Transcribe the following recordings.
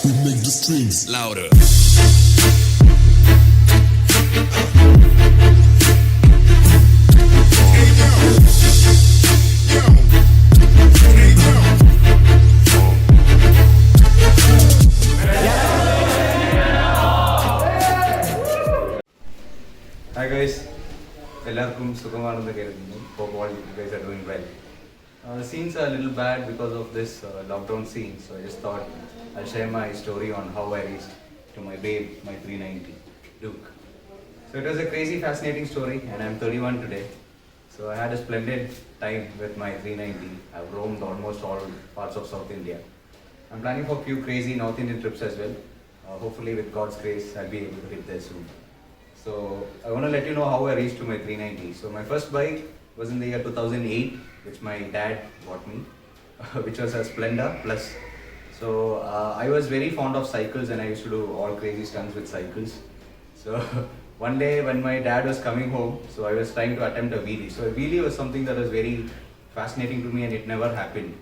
We make the strings louder. Hi guys, എല്ലാവർക്കും സുഖമാണെന്ന് കരുതുന്നു. Hope all you guys are doing well. Scenes are a little bad because of this lockdown scene, so I just thought I'll share my story on how I reached to my babe, my 390 Duke. So it was a crazy, fascinating story, and I'm 31 today. So I had a splendid time with my 390. I've roamed almost all parts of South India. I'm planning for a few crazy North Indian trips as well. Hopefully, with God's grace, I'll be able to hit there soon. So I want to let you know how I reached to my 390. So my first bike was in the year 2008, which my dad bought me, which was a Splendor Plus. So I was very fond of cycles and I used to do all crazy stunts with cycles. So one day when my dad was coming home, so I was trying to attempt a wheelie. So a wheelie was something that was very fascinating to me and it never happened.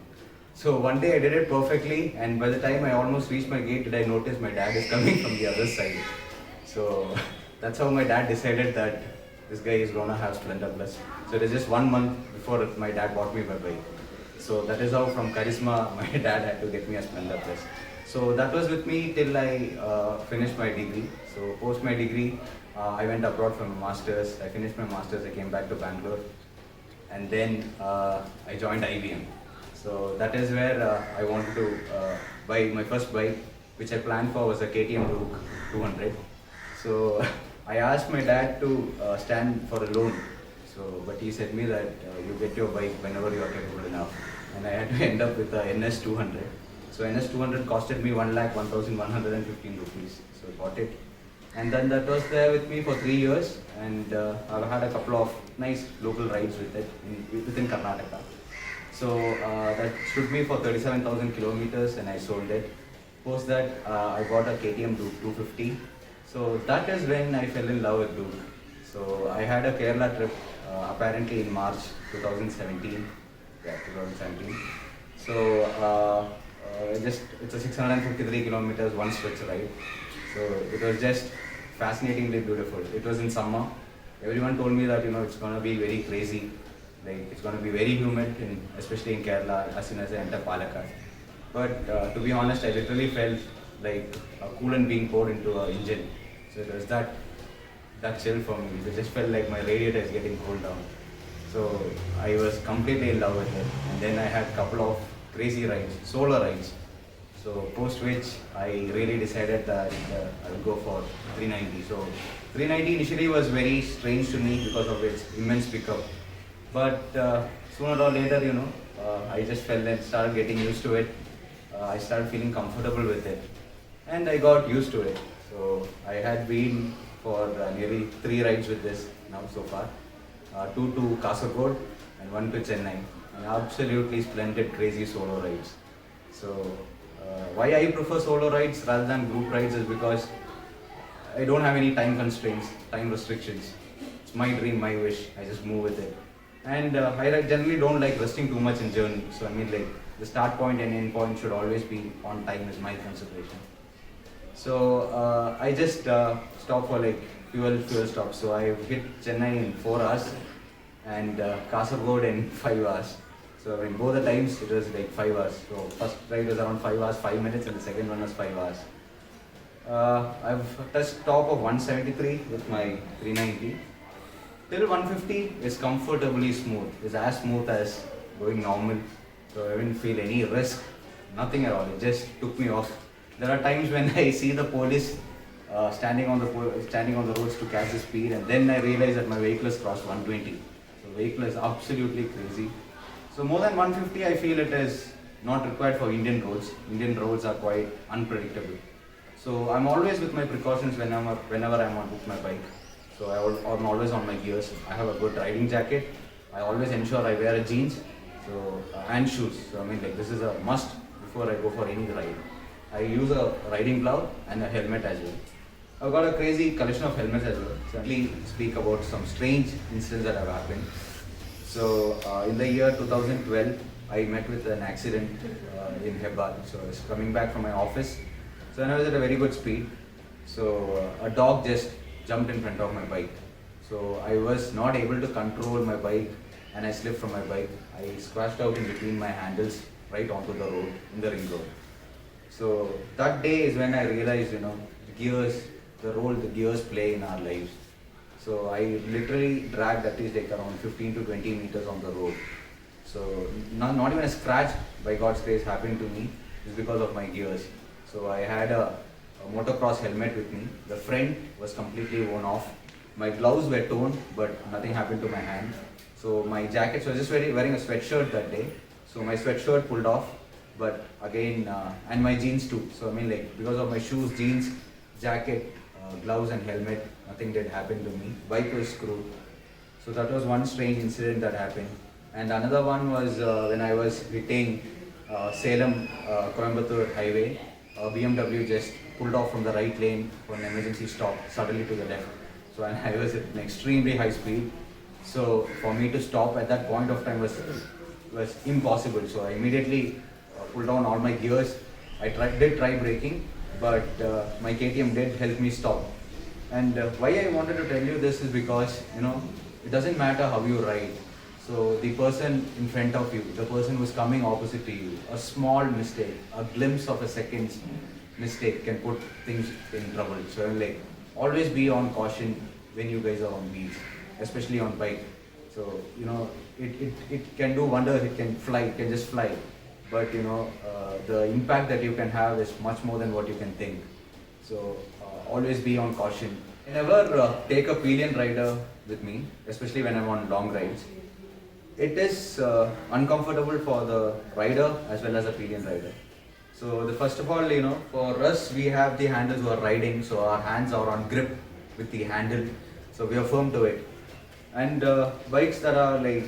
So one day I did it perfectly, and by the time I almost reached my gate, did I notice my dad is coming from the other side. So that's how my dad decided that this guy is gonna have Splendor Plus. So it is just 1 month before my dad bought me my bike. So that is how from Charisma my dad had to get me a Splendor Plus. So that was with me till I finished my degree. So post my degree, I went abroad for my masters. I finished my masters. I came back to Bangalore, and then I joined IBM. So that is where I wanted to buy my first bike, which I planned for was a KTM Duke 200. So I asked my dad to stand for a loan. So, but he said me that you get your bike whenever you are capable enough, and I had to end up with a NS 200. So NS 200 costed me 1,0115 rupees. So I bought it, and then that was there with me for 3 years, and I've had a couple of nice local rides with it within Karnataka. So that stood me for 37,000 kilometers, and I sold it. Post that, I bought a KTM Duke 250. So that is when I fell in love with Duke. So I had a Kerala trip apparently in March 2017. Yeah, 2017. So it's a 653 kilometers one stretch ride. So it was just fascinatingly beautiful. It was in summer. Everyone told me that it's gonna be very crazy. Like it's gonna be very humid, especially in Kerala as soon as I enter Palakkad. But to be honest, I literally felt like a coolant being poured into an engine. So it was that chill for me. It just felt like my radiator is getting cooled down. So I was completely in love with it. And then I had a couple of crazy rides, solo rides. So post which I really decided that I will go for 390. So 390 initially was very strange to me because of its immense pickup. But sooner or later, I just felt and started getting used to it. I started feeling comfortable with it, and I got used to it. So I had been for nearly 3 rides with this now so far, 2 to Kasaragod and 1 to Chennai, and absolutely splendid, crazy solo rides. So why I prefer solo rides rather than group rides is because I don't have any time constraints, time restrictions. It's my dream, my wish. I just move with it, and I generally don't like resting too much in journey. So I mean, like, the start point and end point should always be on time is my consideration. So I just stopped for like fuel stops. So I hit Chennai in 4 hours and Kasaragod in 5 hours. So in both the times it was like 5 hours. So first ride was around 5 hours 5 minutes, and the second one was 5 hours. I've touched top of 173 with my 390. Till 150 is comfortably smooth. It's as smooth as going normal. So I didn't feel any risk, nothing at all. It just took me off. There are times when I see the police standing on the roads to catch the speed, and then I realize that my vehicle has crossed 120. So vehicle is absolutely crazy. So more than 150, I feel it is not required for Indian roads. Indian roads are quite unpredictable. So I'm always with my precautions whenever I'm on with my bike. So I'm always on my gears. I have a good riding jacket. I always ensure I wear a jeans. So and shoes. So I mean, like, this is a must before I go for any ride. I use a riding glove and a helmet as well. I've got a crazy collection of helmets as well. So I'll speak about some strange incidents that have happened. So in the year 2012, I met with an accident in Hebbal. So I was coming back from my office. So So when I was at a very good speed, so a dog just jumped in front of my bike. So I was not able to control my bike and I slipped from my bike. I scratched out in between my handles right onto the road, in the ring road. So that day is when I realized, the gears, the role the gears play in our lives. So I literally dragged at least like around 15 to 20 meters on the road. So not even a scratch by God's grace happened to me is because of my gears. So I had a motocross helmet with me. The front was completely worn off. My gloves were torn, but nothing happened to my hand. So my jacket, so I was just wearing a sweatshirt that day. So my sweatshirt pulled off, but again, and my jeans too. So I mean, like, because of my shoes, jeans, jacket, gloves and helmet, nothing did happen to me. Bike was screwed. So that was one strange incident that happened. And another one was when I was hitting Salem Coimbatore highway. BMW just pulled off from the right lane for an emergency stop, suddenly to the left. So and I was at an extremely high speed. So for me to stop at that point of time was impossible. So I immediately pulled down all my gears. I did try braking, but my KTM did help me stop. And why I wanted to tell you this is because, it doesn't matter how you ride. So the person in front of you, the person who's coming opposite to you, a small mistake, a glimpse of a second's mistake can put things in trouble. So like, always be on caution when you guys are on wheels, especially on bike. So, it can do wonders, it can fly, it can just fly. But, the impact that you can have is much more than what you can think. So, always be on caution. I never take a pillion rider with me, especially when I'm on long rides. It is uncomfortable for the rider as well as a pillion rider. So first of all, for us, we have the handles who are riding, so our hands are on grip with the handle, so we are firm to it. And bikes that are like,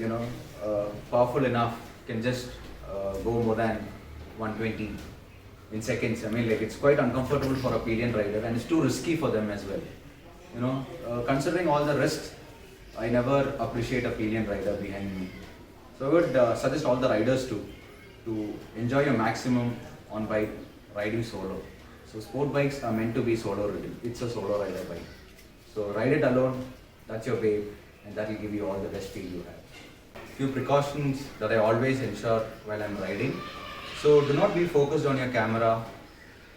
powerful enough can just go more than 120 in seconds. I mean, like, it's quite uncomfortable for a pillion rider and it's too risky for them as well. Considering all the risks, I never appreciate a pillion rider behind me. So I would suggest all the riders to enjoy your maximum on bike riding solo. So sport bikes are meant to be solo ridden. It's a solo rider bike. So ride it alone, that's your babe, and that will give you all the best feel you have. Few precautions that I always ensure while I'm riding. So do not be focused on your camera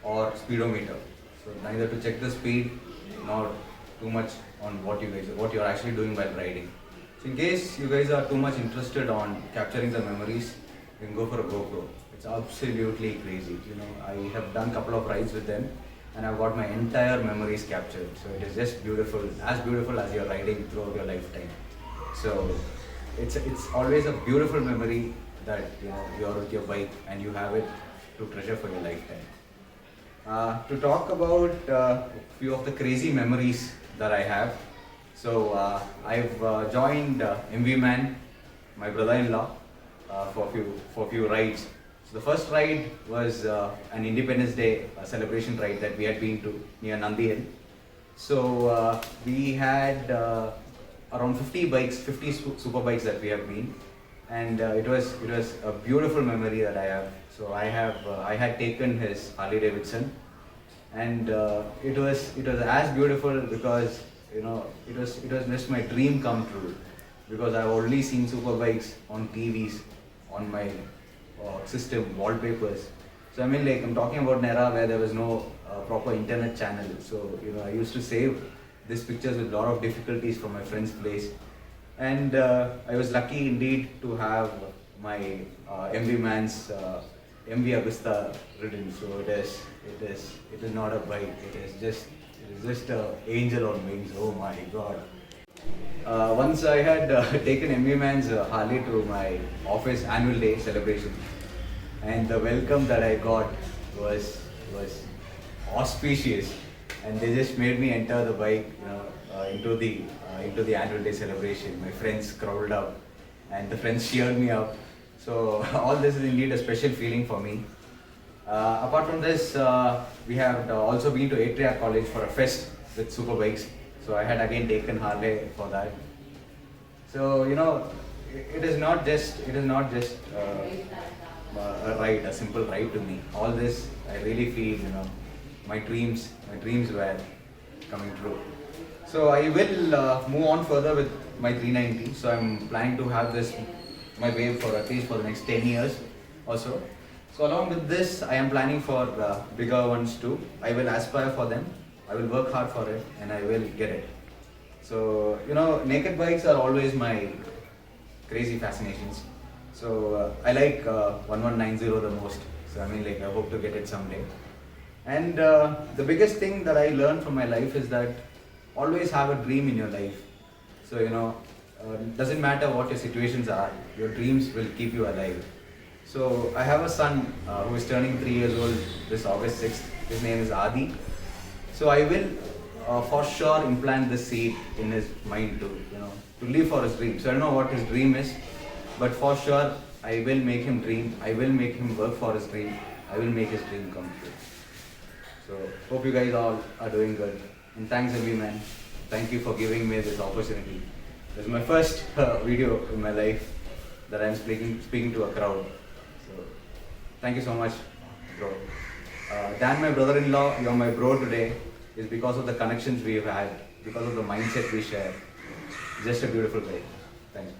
or speedometer. So neither to check the speed nor too much on what you're actually doing while riding. So in case you guys are too much interested on capturing the memories, you can go for a GoPro. It's absolutely crazy. I have done a couple of rides with them and I've got my entire memories captured. So it is just beautiful as you're riding throughout your lifetime. So it's always a beautiful memory that you're with your bike and you have it to treasure for your lifetime. To talk about a few of the crazy memories that I have. So I've joined MV Man, my brother-in-law, for a few rides. So the first ride was an Independence Day celebration ride that we had been to near Nandi Hill. So we had around 50 super bikes that we have been, and it was a beautiful memory that I have. So I had taken his Harley Davidson, and it was as beautiful because it was just my dream come true, because I've only seen super bikes on TVs, on my system, wallpapers. So I mean, like, I'm talking about an era where there was no proper internet channel. So I used to save these pictures with a lot of difficulties from my friend's place, and I was lucky indeed to have my MV Man's MV Agusta ridden. So it is not a bike. It is just an angel on wings. Oh my God. Once I had taken MV Man's Harley to my office annual day celebration, and the welcome that I got was auspicious, and they just made me enter the bike, into the annual day celebration. My friends crowded up, and the friends cheered me up. So all this is indeed a special feeling for me. Apart from this, we have also been to Atria College for a fest with super bikes. So I had again taken Harley for that. So it is not just a ride, a simple ride to me. All this, I really feel my dreams were coming true. So I will move on further with my 390. So I'm planning to have this my wave for at least for the next 10 years or so. So along with this, I am planning for bigger ones too. I will aspire for them. I will work hard for it, and I will get it. So naked bikes are always my crazy fascinations. So I like 1190 the most. So I mean, like, I hope to get it someday. And the biggest thing that I learned from my life is that always have a dream in your life. So doesn't matter what your situations are, your dreams will keep you alive. So I have a son who is turning 3 years old this August 6th. His name is Adi. So I will for sure implant this seed in his mind to live for his dream. So I don't know what his dream is, but for sure I will make him dream. I will make him work for his dream. I will make his dream come true. So hope you guys all are doing good. And thanks Avi man. Thank you for giving me this opportunity. This is my first video in my life that I'm speaking to a crowd. So thank you so much, bro. Dan, my brother-in-law, you're my bro today, is because of the connections we've had, because of the mindset we share. Just a beautiful guy. Thanks.